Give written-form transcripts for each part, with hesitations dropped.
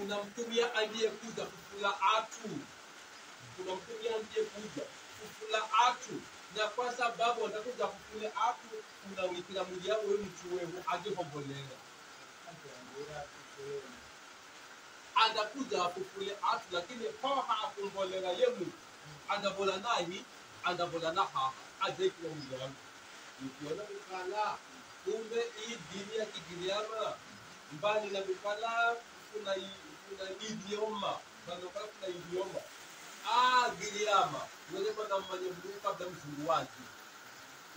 unamtumia aliyekuja kufula atu, unamtumia aliyekuja kufula atu, na kwa sababu atakuja kufula atu unawikira mwili wewe mtu wewe ajihombolera adakuja kufule atu, lakini hoha akumbolera yemu adabola nahi adabola naha ajekwa mwili wangu nikiona mkala kumbe hii dini ya Kigiriama mbali na mkala kuna idioma bado kuna idioma Giriama wale manamanya Mungu kabla mzungu waje,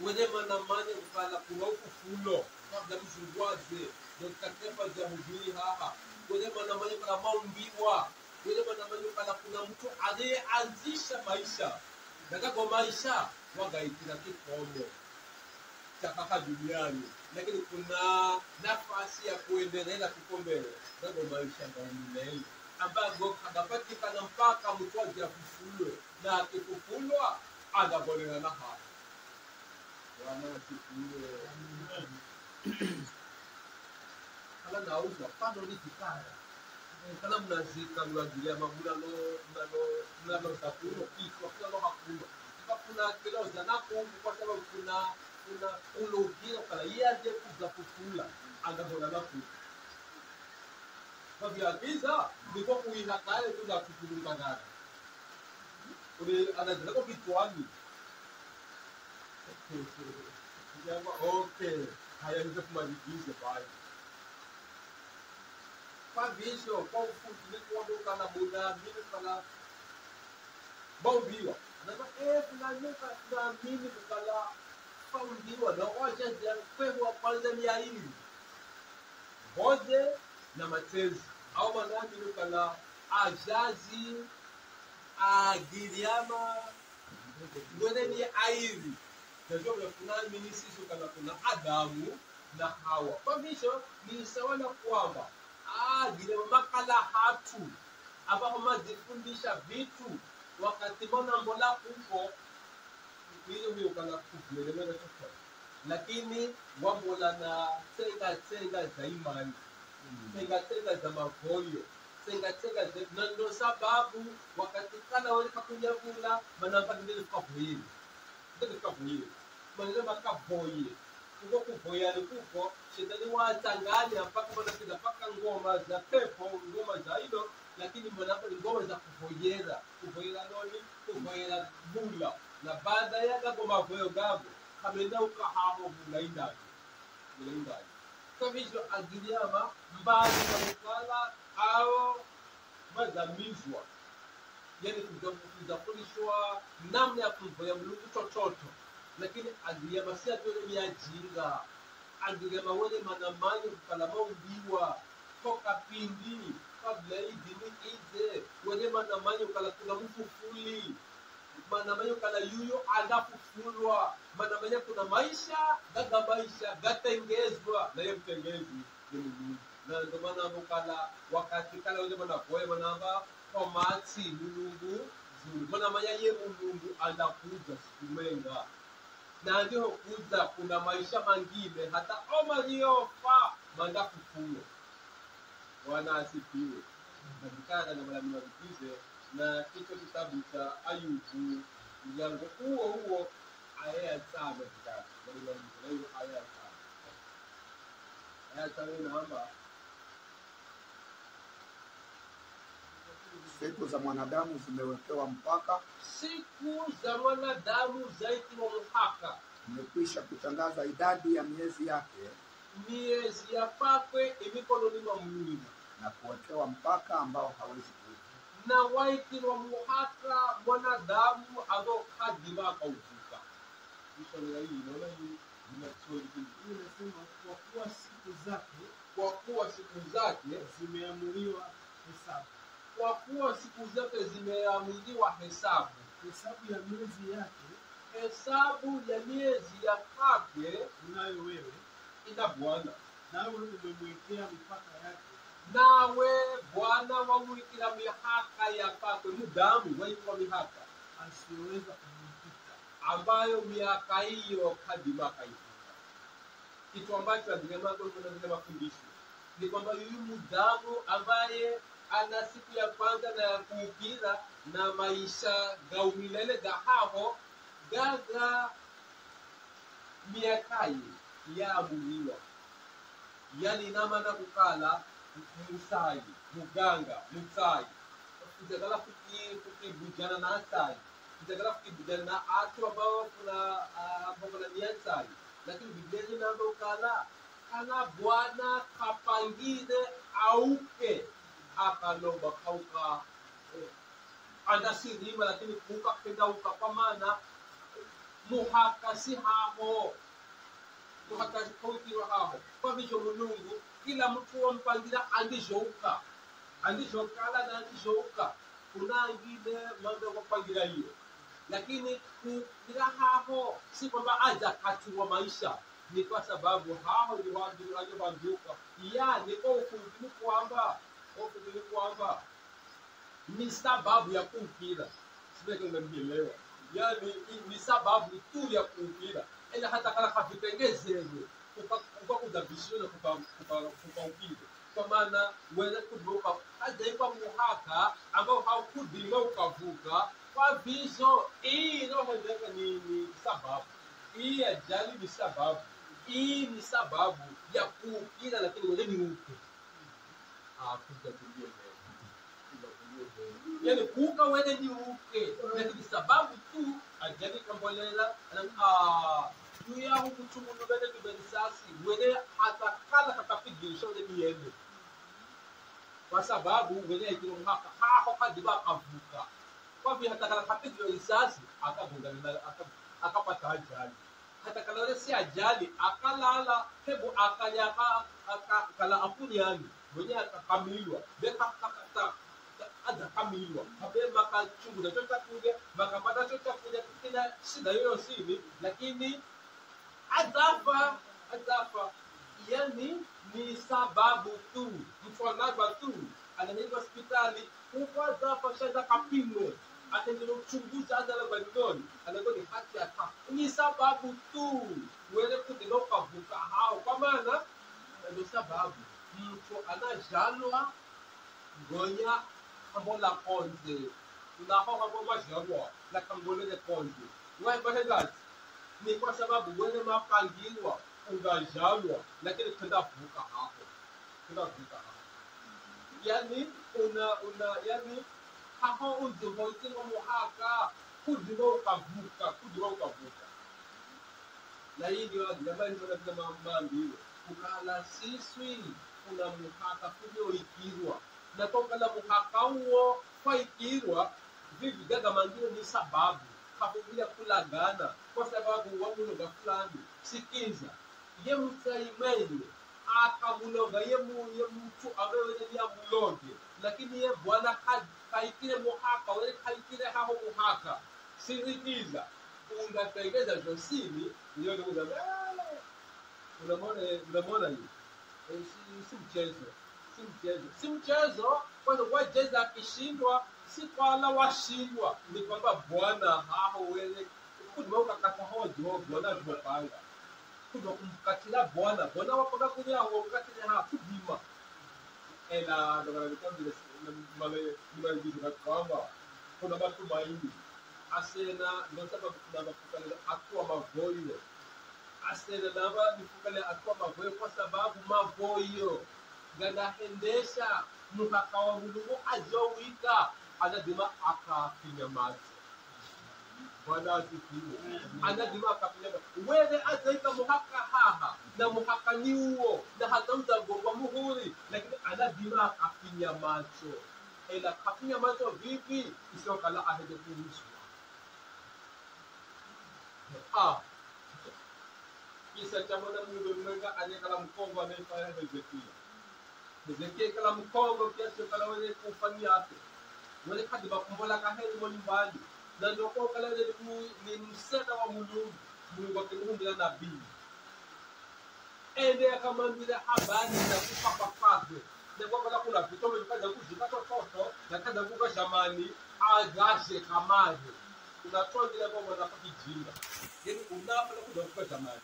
wale manamanya mkala kuna ufufulo kabla mzungu waje, ndio katepa jamhuri haha wale manamanya kana maumbiwa, wale manamanya kana kuna mtu aliyeanzisha maisha na kwa maisha wagaitira kikomo hapa duniani, lakini kuna nafasi ya kuendelea kikombele ndio maisha ndani ambapo anapatikana mpaka mtu aje kufufuliwa, na akifufulwa anabolea na hapa wana sifuliwe kala nauza pando ni kikaya kala mnazika mwagilia mamula no sakuno kitu kwa hakuna kuna kilo za napo kwa sababu kuna ulogia kala yaje kuza kufula anabola na kufu kwa vyagiza ndiko kuihakale tuza kufulunga ngara ule anazalako kitwani okay haya ndio kumaliza bali kwa visho kwa ufuti ni kuondoka na muda mimi kala bombiwa na tunanyeka na mimi kala bombiwa na wacha ya kwa kwanza ni aini hoje na matezi au manani ni kala ajazi Giriama ngone ni airi ndio kuna mimi sisi kama kuna Adamu na Hawa kwa visho ni sawa na kwamba Giriama makala hatu ambao mazifundisha vitu wakati mbona mbola kuko hiyo kana kuelewa chochote, lakini wambola na tenga za imani tenga za mavoyo tenga ndio sababu wakati kana wale kakunyavula manamba ndio kavuhili maneno makavoye kuko kuvoya kuko shetani watangani mpaka wanapita paka ngoma za pepo ngoma za hilo, lakini mnapo ngoma za kuvoyera noni kuvoyera bula na baada ya ngoma voyo gabo kamenda ukahamo bulainda kwa hivyo Giriama mbali kwa au mazamizwa yani kuzafundishwa namna ya kuvoya Mungu tototo, lakini Giriama si atu ni ajinga Giriama wale manamani kala maumbiwa toka pindi kabla hii dini ize wale manamani kala kuna mfufuli manamani kala yuyo adafufulwa manamani kuna maisha gatengezwa na yeye mtengezi na ndio maana mkala wakati kala wale manapoe manamba kwa mati Mungu zuri manamani yeye Mungu anakuja sikumenga na ndio kuja kuna maisha mengine hata omaliofa manda kufulo wana asifiwe na bikana na malamu wakize na kicho kitabu cha Ayubu mlango huo aya 7 bikana ndio aya 7 naomba siku za mwanadamu zimewekewa mpaka, siku za mwanadamu zaidi wa mpaka, imekwisha kutangaza idadi ya miezi yake, miezi ya pakwe imikononi mwa Mungu, na kuwekewa mpaka ambao hawezi kuvuka, na waiti wa muhaka mwanadamu ambao kadima kauvuka. Kisha hii naona hii inasema kwa kuwa siku zake zimeamuliwa hesabu. Kwa kuwa siku zake zimeamuliwa hesabu ya miezi yake, hesabu ya miezi ya kwake unayo wewe, ina Bwana, nawe umemwekea mipaka yake, nawe Bwana wamwekea mipaka ya kwake mudamu waitwa mipaka asiyoweza kumipita, ambayo miaka hiyo kadima kaifuka. Kitu ambacho Giriama kuna mafundisho ni kwamba huyu mudamu ambaye ana siku ya kwanza na ya kuukira na maisha gaumilele gahaho gaga miakai ya muliwa yani namana kukala musai muganga musai kutegala kukibujana na asai kutegala kukibujana na atu ambao kuna miansai lakini Biblia namba ukala kana Bwana kapangide auke akaloba kauka andasirima lakini kuka penda uka kwa maana muhakasi haho muhakasi kautiwa haho kwa hivyo Mungu kila mtu wampangira andishouka andishokala na andishouka kuna ngine mambo kupangira hiyo lakini kugira haho si kwamba aja kati wa maisha ni kwa sababu hao ni watu waliobanduka yani kwa ufunuo kwamba ni sababu ya kumpira sio kama mbielewa yani ni sababu tu ya kumpira ila hata kama havitengezewe kwa kudabishana kumpira kwa maana wewe kudoka hadi kwa muhaka ambao haukudima ukavuka kwa viso hii ndio ni sababu hii ajali ni sababu hii ni sababu ya kumpira lakini wewe ni uke kujakulia yani kuka wewe ni uke lakini sababu tu ajali kambolela tu ya kuchunguza bende kibenisasi wewe hata kala katapigisha wewe ni yeye kwa sababu wewe ikiro haka hapo kadiba avuka kwa vile hata kala kapigisha risasi akabunga akapata ajali hata kala wewe si ajali akalala hebu akanyaka akala apuni yani mwenye akakamilwa beka kakata ada kamilwa habe makachunguza chochote kuja makapata chochote kuja kila shida hiyo sini lakini adafa yani ni sababu tu mfano tu anaenda hospitali kwa adafa shada kapimwe atendele uchunguzi adala bandoni anagoni haki ata ni sababu tu wewe kudiloka vuka hao kwa maana ndio sababu mtu anajalwa ngonya kambola konze unaho kambola jalwa la kambola konze wewe bado ni kwa sababu wewe mapangilwa ungajalwa lakini tunavuka hapo yani yani hapo unzohoite muhaka kudiloka vuka na hii ndio jamani tunasema mambo ukala siswi kuna muhaka kulioikirwa na toka la muhaka huo kwa ikirwa vivi gaga mangine ni sababu hakubila kulagana kwa sababu wamuloga fulani sikiza ye mtaimeni akamuloga ye mtu awewe ni ya muloge lakini ye Bwana kaikire muhaka wewe kaikire hapo muhaka sirikiza ungatengeza josini ndio ndio unamwona hiyo si mchezo kwa sababu wajeza akishindwa si kwala washindwa ni kwamba Bwana hao wewe kudimoka kata hojo Bwana tumepanga kumkatila Bwana wapanga kunya hao katila hapo kudima ela ndio ndio male ndio kwamba kuna watu maini asena ndio sababu kuna mafukalele akwa mavoyo asena naba nifukale akwa mavoyo kwa sababu mavoyo ganahendesha muhaka wa Mungu ajowika anadima akafinya maji Bwana asifiwe anadima akafinya wewe azaika muhaka haha na muhaka ni huo na hata mtagongwa muhuri lakini anadima akafinya macho ila kafinya macho vipi sio kala ahede kuruhusu kisa cha mwana Mungu mwenga aliyekala mkongo amefanya Hezekia kala mkongo kiasi kala wewe kufanyia yake wale kadi bakumbola kaheri mo nyumbani na ndio kwa kala ni msada wa Mungu akimwambia nabii ende akamwambia habari za kupapa kwake na kwa kala kuna vitu vikaja kujipata toto na kaza kuka jamani agashe kamaje unatoa ile bomba na kujinga yani unapenda kuja jamani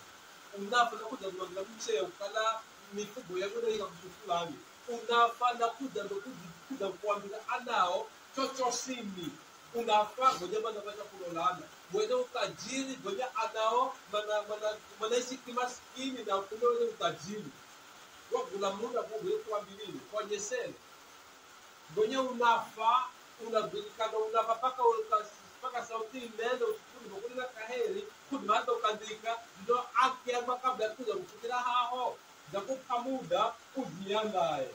unapenda kuja kumwambia mche ukala mifugo yako ndio ikakufulani unafanya kuda kuambia anao chochosini unafaa ngoja bana pata kulolana wewe utajiri ngoja anao manaishi kimaskini na kumbe wewe utajiri wakula muda wewe kuambilini kwenye sele ngoja unafaa unabikana unafaa paka sauti neno ukuna kaheri kunata ukandika ndo akiamba kabla kuja kufikira haho ndakupa muda ujiandae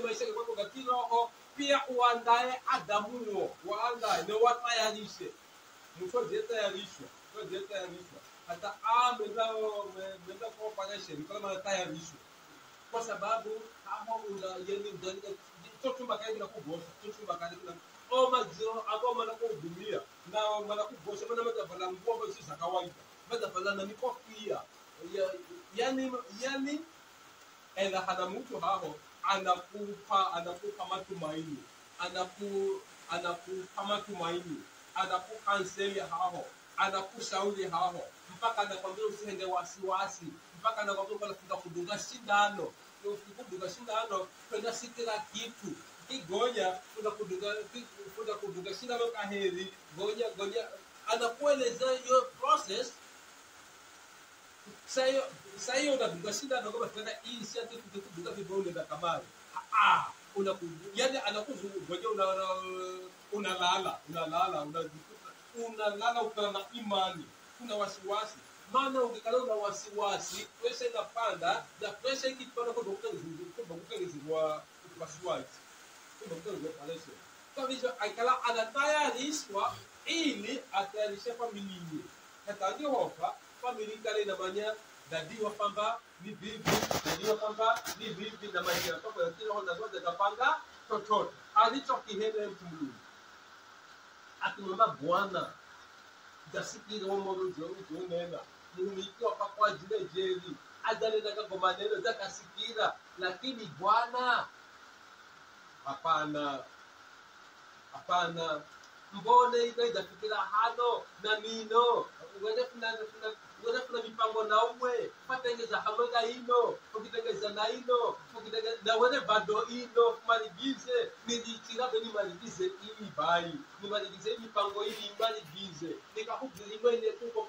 maisha yako kwa kiroho pia uandae adamuo waandae na watayarishe mtu jitayarishwa hata amenda kwa kufanya kama tayarishwa kwa sababu hapo yani chumba kaidi na kubosha chumba kaidi na majiro ambao manakuhudumia na manakubosha madafala nguo ambazo si za kawaida madafala na mikofia yani ela hana mtu hao anakupa matumaini anakupa matumaini anakukanseli hao anakushauri hao mpaka anakwambia usiende wasiwasi mpaka anakwambia kwenda kudunga shindano kwenda sikira kitu kigonya kwenda kudunga shindano kaheri gonya anakueleza hiyo process sayo unadunga shindano kama kwenda hii si ati kudunga vibao ndio kamari yani anakuzunguka unalala ukana na imani kuna wasiwasi maana ukikala una wasiwasi pressure inapanda na pressure ikipanda kwa daktari wa wasiwasi kwa hivyo aikala anatayarishwa ili atayarishe familia hata ndio hofa familia kale na manya dadi wapamba ni vipi na maisha yako ya kila honda zote kapanga tototo alichokihele mtu mwingine akimwomba Bwana dasikiri wa moyo unena mumikiwa kwa ajili jeri adale daga kwa maneno zakasikira lakini Bwana hapana mbone itafikira hano na nino wewe kuna mipango na uwe patengeza hamweka ino ukitengeza na ino ukitengeza na wewe bado ino maligize nilichira beni maligize ili bai ni maligize mipango ili maligize nikahubiri mwenye kuko